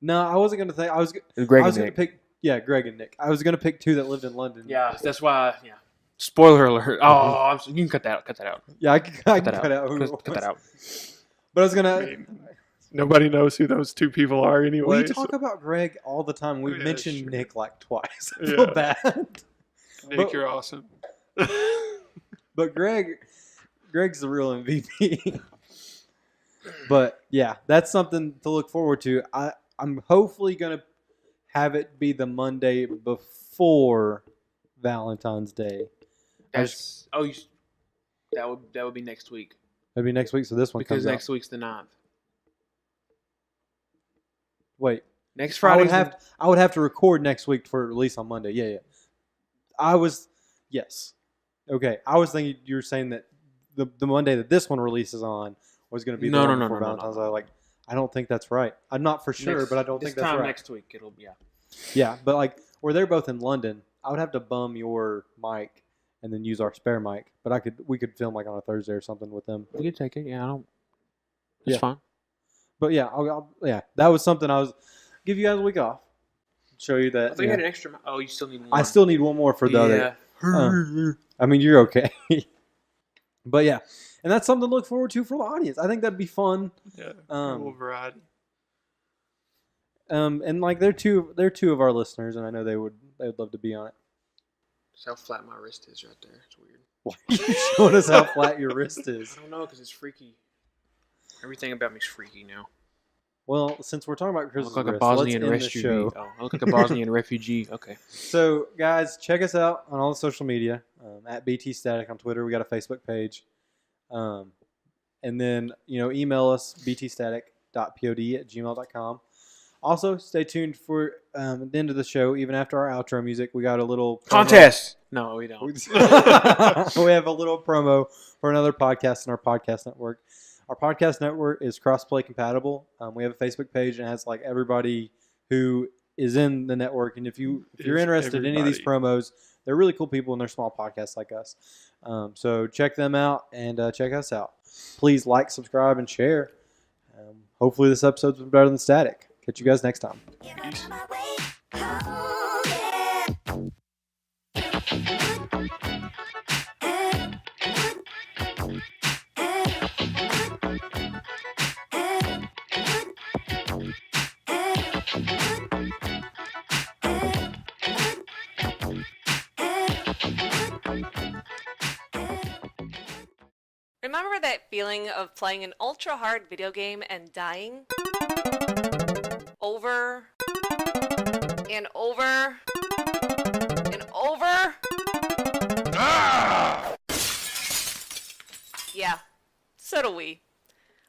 No, I wasn't gonna think. I was Greg I was and gonna Nick. pick. Yeah, Greg and Nick. I was gonna pick two that lived in London. Yeah, that's why. Yeah. Spoiler alert. Oh, you can cut that out. Cut that out. Yeah, I can cut that out. out. who it Cut that was. out. But I was gonna. I mean, nobody knows who those two people are anyway. We talk about Greg all the time. We've Yeah, mentioned sure. Nick like twice. I feel Yeah. bad. Nick, but- you're awesome. But Greg's the real MVP. But yeah, that's something to look forward to. I'm hopefully gonna have it be the Monday before Valentine's Day. That's that would be next week It'll be next week, so this one because comes next out. week's the 9th. Wait, Next I Friday. would have to record next week for release on Monday. Yeah. Yes. Okay, I was thinking you were saying that the Monday that this one releases on was going to be No, the no, one no, before no, no, Valentine's. no. I like. I don't think that's right. I'm not for sure, but I don't think that's right. next week it'll be. Yeah. Yeah, but like where they're both in London, I would have to bum your mic and then use our spare mic. But we could film like on a Thursday or something with them. We can take it. Yeah, I don't. It's Yeah. fine. But yeah, yeah, that was something I was give you guys a week off. Show you that. I thought you had an extra. Oh, you still need one. I still need one more for the other. I mean, you're okay. But yeah, and that's something to look forward to for the audience. I think that'd be fun. Yeah, a little variety. And like they're two of our listeners, and I know they would love to be on it. That's how flat my wrist is right there. It's weird. Why are you showing us how flat your wrist is? I don't know, because it's freaky. Everything about me's freaky now. Well, since we're talking about I Chris's look like a wrist, Bosnian let's end the show. refugee. Oh, I look like a Bosnian refugee. Okay. So, guys, check us out on all the social media at BT Static on Twitter. We got a Facebook page, and then email us btstatic.pod@gmail.com. Also, stay tuned for the end of the show. Even after our outro music, we got a little Contest. No, we don't. We have a little promo for another podcast in our podcast network. Our podcast network is cross-play compatible. We have a Facebook page and it has like everybody who is in the network. And if you're interested in any of these promos, they're really cool people and they're small podcasts like us. So check them out and check us out. Please like, subscribe, and share. Hopefully this episode's been better than static. Catch you guys next time. Peace. Remember that feeling of playing an ultra-hard video game and dying? Over and over and over? Yeah, so do we.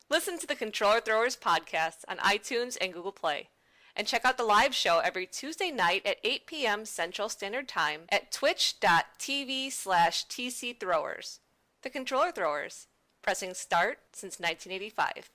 Listen to the Controller Throwers podcast on iTunes and Google Play. And check out the live show every Tuesday night at 8 p.m. Central Standard Time at twitch.tv/TCThrowers. The Controller Throwers, pressing start since 1985.